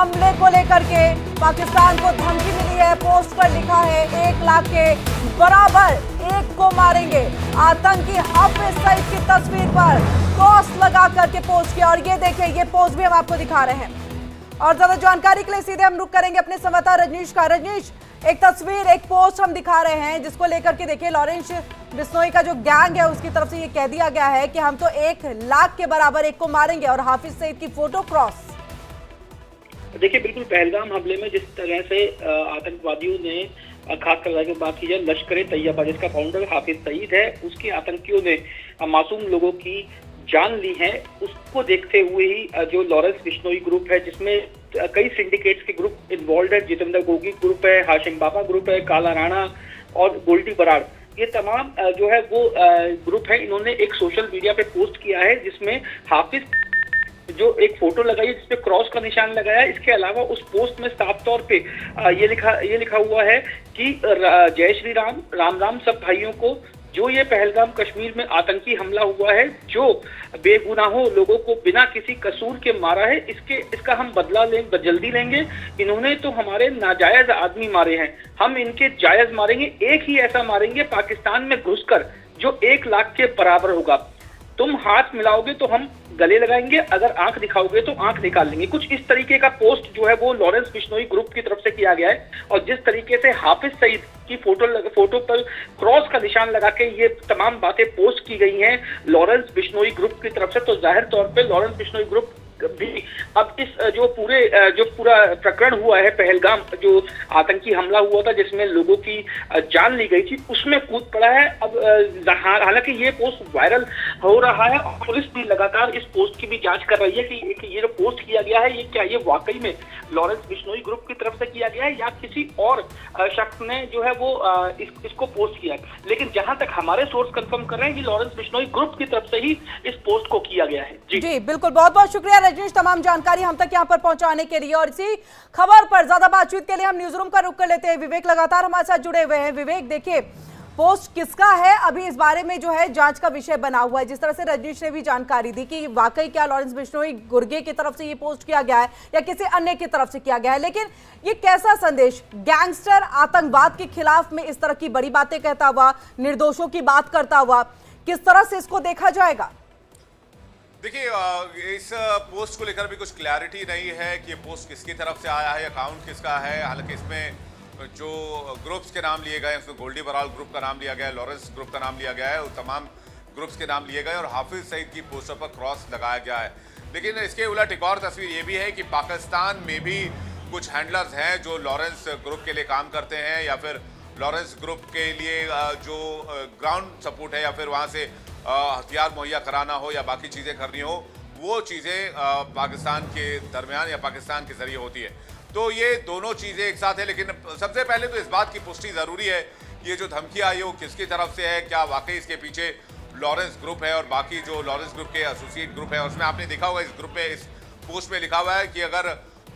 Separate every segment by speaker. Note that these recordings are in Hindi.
Speaker 1: हमले को लेकर के पाकिस्तान को धमकी मिली है। पोस्ट पर लिखा है 1 लाख के बराबर एक को मारेंगे। आतंकी हाफिज सईद की तस्वीर पर क्रॉस लगा करके पोस्ट किया। और ये देखिए, ये पोस्ट भी हम आपको दिखा रहे हैं। और ज्यादा जानकारी के लिए सीधे हम रुक करेंगे अपने संवाददाता रजनीश का। रजनीश, एक तस्वीर, एक पोस्ट हम दिखा रहे हैं जिसको लेकर के देखिए लॉरेंस बिश्नोई का जो गैंग है उसकी तरफ से ये कह दिया गया है कि हम तो 1 लाख के बराबर एक को मारेंगे और हाफिज सईद की फोटो क्रॉस।
Speaker 2: देखिए, बिल्कुल पहलगाम हमले में जिस तरह से आतंकवादियों ने खासकर अगर बात की जाए लश्कर तैयबा जिसका फाउंडर हाफिज सईद है, उसके आतंकियों ने मासूम लोगों की जान ली है, उसको देखते हुए ही जो लॉरेंस बिश्नोई ग्रुप है जिसमें कई सिंडिकेट्स के ग्रुप इन्वॉल्व है, जितेंद्र गोगी ग्रुप है, हाशिम बाबा ग्रुप है, काला राणा और गोल्डी बराड़, ये तमाम जो है वो ग्रुप है। इन्होंने एक सोशल मीडिया पे पोस्ट किया है जिसमें हाफिज जो एक फोटो लगाई है जिसपे क्रॉस का निशान लगाया है। इसके अलावा उस पोस्ट में साफ तौर पे ये लिखा हुआ है कि जय श्री राम, राम राम सब भाइयों को। जो ये पहलगाम कश्मीर में आतंकी हमला हुआ है, जो बेगुनाहों लोगों को बिना किसी कसूर के मारा है, इसका हम बदला जल्दी लेंगे। इन्होंने तो हमारे नाजायज आदमी मारे हैं, हम इनके जायज मारेंगे। एक ही ऐसा मारेंगे पाकिस्तान में घुसकर जो 1 लाख के बराबर होगा। तुम हाथ मिलाओगे तो हम गले लगाएंगे, अगर आंख दिखाओगे तो आंख निकाल लेंगे। कुछ इस तरीके का पोस्ट जो है वो लॉरेंस बिश्नोई ग्रुप की तरफ से किया गया है। और जिस तरीके से हाफिज सईद की फोटो पर क्रॉस का निशान लगा के ये तमाम बातें पोस्ट की गई हैं लॉरेंस बिश्नोई ग्रुप की तरफ से, तो जाहिर तौर पे लॉरेंस बिश्नोई ग्रुप भी अब इस जो पूरा प्रकरण हुआ है, पहलगाम जो आतंकी हमला हुआ था जिसमें लोगों की जान ली गई थी, उसमें कूद पड़ा है। अब हालांकि ये पोस्ट वायरल हो रहा है और पुलिस भी लगातार इस पोस्ट की भी जांच कर रही है कि ये जो पोस्ट किया गया है ये वाकई में लॉरेंस बिश्नोई ग्रुप की तरफ से किया गया है या किसी और शख्स ने जो है वो इसको पोस्ट किया है। लेकिन जहां तक हमारे सोर्स कंफर्म कर रहे हैं कि लॉरेंस बिश्नोई ग्रुप की तरफ से ही इस पोस्ट को किया गया है।
Speaker 1: जी बिल्कुल, बहुत बहुत शुक्रिया रजनीश तमाम जानकारी हम तक यहां पर पहुंचाने के लिए। और इसी खबर पर ज्यादा बातचीत के लिए हम न्यूज रूम का रुख कर लेते हैं। विवेक लगातार हमारे साथ जुड़े हुए हैं। विवेक, देखिए पोस्ट किसका है अभी इस बारे में जो है जांच का विषय बना हुआ है। जिस तरह से रजनीश ने भी जानकारी दी कि वाकई क्या लॉरेंस बिश्नोई गुर्गे की तरफ से ये पोस्ट किया गया है या किसी अन्य की तरफ से किया गया है, लेकिन ये कैसा संदेश गैंगस्टर आतंकवाद के खिलाफ में इस तरह की बड़ी बातें कहता हुआ, निर्दोषों की बात करता हुआ, किस तरह से इसको देखा जाएगा?
Speaker 3: देखिए, इस पोस्ट को लेकर भी कुछ क्लैरिटी नहीं है कि ये पोस्ट किसकी तरफ से आया है, अकाउंट किसका है। हालांकि इसमें जो ग्रुप्स के नाम लिए गए, उसमें गोल्डी बराड़ ग्रुप का नाम लिया गया है, लॉरेंस ग्रुप का नाम लिया गया है, और तमाम ग्रुप्स के नाम लिए गए और हाफिज सईद की पोस्टर पर क्रॉस लगाया गया है। लेकिन इसके उलट एक और तस्वीर ये भी है कि पाकिस्तान में भी कुछ हैंडलर्स हैं जो लॉरेंस ग्रुप के लिए काम करते हैं या फिर लॉरेंस ग्रुप के लिए जो ग्राउंड सपोर्ट है या फिर वहाँ से हथियार मुहैया कराना हो या बाकी चीज़ें करनी हो, वो चीज़ें पाकिस्तान के दरमियान या पाकिस्तान के ज़रिए होती है। तो ये दोनों चीज़ें एक साथ है। लेकिन सबसे पहले तो इस बात की पुष्टि ज़रूरी है, ये जो धमकी आई है वो किसकी तरफ से है, क्या वाकई इसके पीछे लॉरेंस ग्रुप है और बाकी जो लॉरेंस ग्रुप के एसोसिएट ग्रुप है। उसमें आपने देखा होगा इस ग्रुप में, इस पोस्ट में लिखा हुआ है कि अगर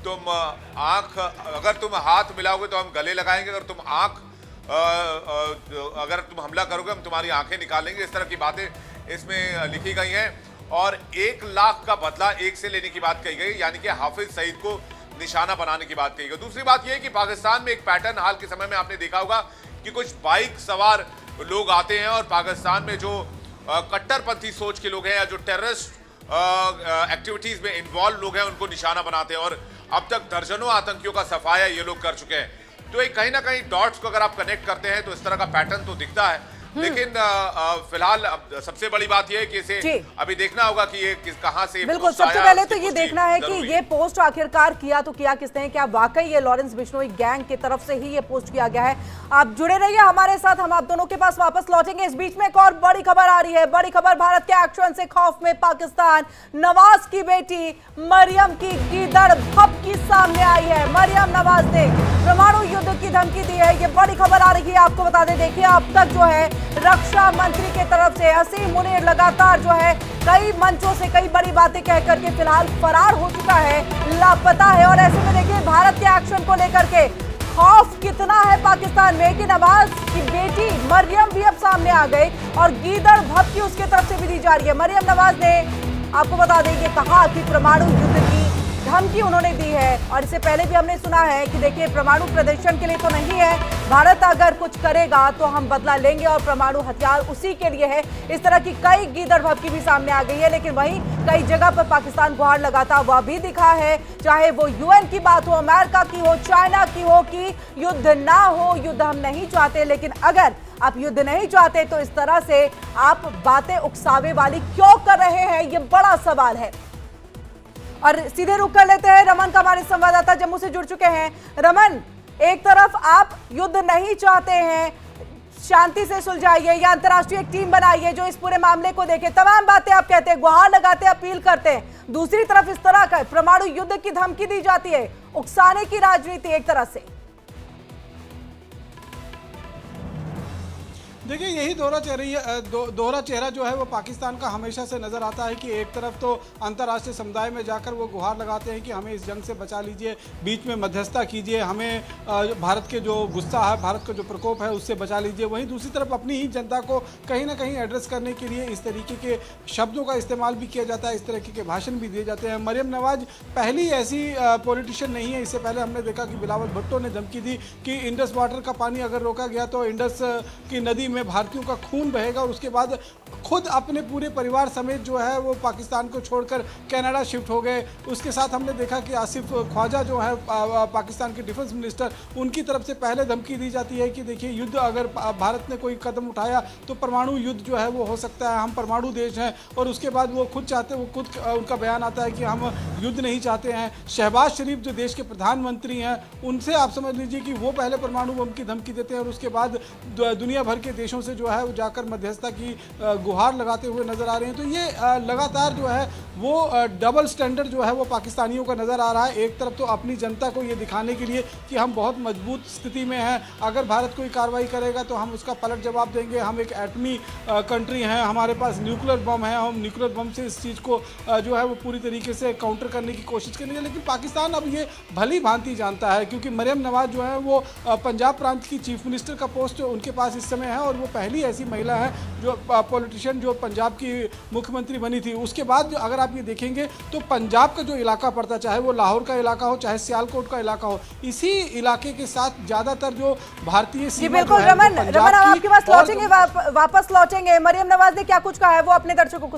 Speaker 3: तुम हाथ मिलाओगे तो हम गले लगाएंगे, अगर तुम हमला करोगे हम तुम्हारी आंखें निकालेंगे। इस तरह की बातें इसमें लिखी गई हैं। और 1 लाख का बदला एक से लेने की बात कही गई, यानी कि हाफिज सईद को निशाना बनाने की बात कही गई। दूसरी बात यह है कि पाकिस्तान में एक पैटर्न हाल के समय में आपने देखा होगा कि कुछ बाइक सवार लोग आते हैं और पाकिस्तान में जो कट्टरपंथी सोच के लोग हैं या जो टेररिस्ट एक्टिविटीज में इन्वॉल्व लोग हैं उनको निशाना बनाते हैं। और अब तक दर्जनों आतंकियों का सफाया ये लोग कर चुके हैं। तो एक कहीं ना कहीं डॉट्स को अगर आप कनेक्ट करते हैं तो इस तरह का पैटर्न तो दिखता है। लेकिन फिलहाल सबसे बड़ी बात यह है कि इसे अभी देखना होगा कि ये कहां से
Speaker 1: बिल्कुल सबसे पहले तो ये देखना है कि ये पोस्ट आखिरकार किया तो किया किसने, क्या वाकई ये लॉरेंस बिश्नोई गैंग की तरफ से ही ये पोस्ट किया गया है। आप जुड़े रहिए हमारे साथ, हम आप दोनों के पास वापस लौटेंगे। इस बीच में एक और बड़ी खबर आ रही है। बड़ी खबर, भारत के एक्शन से खौफ में पाकिस्तान। नवाज की बेटी मरियम की गीदड़ भपकी सामने आई है। मरियम नवाज ने परमाणु युद्ध की धमकी दी है, ये बड़ी खबर आ रही है। आपको बता दें, देखिए अब तक जो है रक्षा मंत्री के तरफ से असीम मुनीर लगातार जो है कई मंचों से कई बड़ी बातें कह करके फिलहाल फरार हो चुका है, लापता है। और ऐसे में देखिए भारत के एक्शन को लेकर के खौफ कितना है पाकिस्तान में कि नवाज की बेटी मरियम भी अब सामने आ गई और गीदड़ भपकी उसके तरफ से भी दी जा रही है। मरियम नवाज ने आपको बता दें ये कहा कि परमाणु युद्ध की धमकी उन्होंने दी है। और इससे पहले भी हमने सुना है कि देखिए परमाणु प्रदर्शन के लिए तो नहीं है, भारत अगर कुछ करेगा तो हम बदला लेंगे और परमाणु हथियार उसी के लिए है। इस तरह की कई गीदड़ भभकी भी सामने आ गई है। लेकिन वहीं कई जगह पर पाकिस्तान गुहार लगाता हुआ भी दिखा है, चाहे वो यूएन की बात हो, अमेरिका की हो, चाइना की हो, कि युद्ध ना हो, युद्ध हम नहीं चाहते। लेकिन अगर आप युद्ध नहीं चाहते तो इस तरह से आप बातें उकसावे वाली क्यों कर रहे हैं, ये बड़ा सवाल है। और सीधे रुख कर लेते हैं रमन का, हमारे संवाददाता जम्मू से जुड़ चुके हैं। रमन, एक तरफ आप युद्ध नहीं चाहते हैं, शांति से सुलझाइए या अंतर्राष्ट्रीय एक टीम बनाइए जो इस पूरे मामले को देखे, तमाम बातें आप कहते हैं, गुहार लगाते हैं, अपील करते हैं। दूसरी तरफ इस तरह का परमाणु युद्ध की धमकी दी जाती है, उकसाने की राजनीति एक तरह से।
Speaker 4: देखिए, यही दोहरा चेहरा जो है वो पाकिस्तान का हमेशा से नज़र आता है कि एक तरफ तो अंतर्राष्ट्रीय समुदाय में जाकर वो गुहार लगाते हैं कि हमें इस जंग से बचा लीजिए, बीच में मध्यस्थता कीजिए, हमें भारत के जो गुस्सा है, भारत का जो प्रकोप है उससे बचा लीजिए। वहीं दूसरी तरफ अपनी ही जनता को कहीं ना कहीं एड्रेस करने के लिए इस तरीके के शब्दों का इस्तेमाल भी किया जाता है, इस तरीके के भाषण भी दिए जाते हैं। मरियम नवाज पहली ऐसी पॉलिटिशियन नहीं है। इससे पहले हमने देखा कि बिलावल भुट्टो ने धमकी दी कि इंडस वाटर का पानी अगर रोका गया तो इंडस की नदी में भारतीयों का खून बहेगा, और उसके बाद खुद अपने पूरे परिवार समेत जो है वो पाकिस्तान को छोड़कर कनाडा शिफ्ट हो गए। उसके साथ हमने देखा कि आसिफ ख्वाजा जो है पाकिस्तान के डिफेंस मिनिस्टर, उनकी तरफ से पहले धमकी दी जाती है कि देखिए युद्ध अगर भारत ने कोई कदम उठाया तो परमाणु युद्ध जो है वो हो सकता है, हम परमाणु देश हैं। और उसके बाद वो खुद उनका बयान आता है कि हम युद्ध नहीं चाहते हैं। शहबाज शरीफ जो देश के प्रधानमंत्री हैं, उनसे आप समझ लीजिए कि वो पहले परमाणु बम की धमकी देते हैं और उसके बाद दुनिया भर के देशों से जो है वो जाकर मध्यस्थता की गुहार लगाते हुए नजर आ रहे हैं। तो ये लगातार जो है वो डबल स्टैंडर्ड जो है वो पाकिस्तानियों का नजर आ रहा है। एक तरफ तो अपनी जनता को ये दिखाने के लिए कि हम बहुत मजबूत स्थिति में हैं, अगर भारत कोई कार्रवाई करेगा तो हम उसका पलट जवाब देंगे, हम एक एटमी कंट्री हैं, हमारे पास न्यूक्लियर बम है, हम न्यूक्लियर बम से इस चीज़ को जो है वो पूरी तरीके से काउंटर करने की कोशिश करेंगे। लेकिन पाकिस्तान अब ये भली भांति जानता है, क्योंकि मरियम नवाज जो है वो पंजाब प्रांत की चीफ मिनिस्टर का पोस्ट उनके पास इस समय है और वो पहली ऐसी महिला है जो पॉलिटिशियन जो पंजाब की मुख्यमंत्री बनी थी। उसके बाद अगर आप ये देखेंगे तो पंजाब का जो इलाका पड़ता, चाहे वो लाहौर का इलाका हो, चाहे सियालकोट का इलाका हो, इसी इलाके के साथ ज्यादातर जो भारतीय
Speaker 1: जी बिल्कुल रमन, हम आपके पास लौटेंगे, वापस लौटेंगे। मरियम नवाज ने क्या कुछ कहा है वो अपने दर्शकों को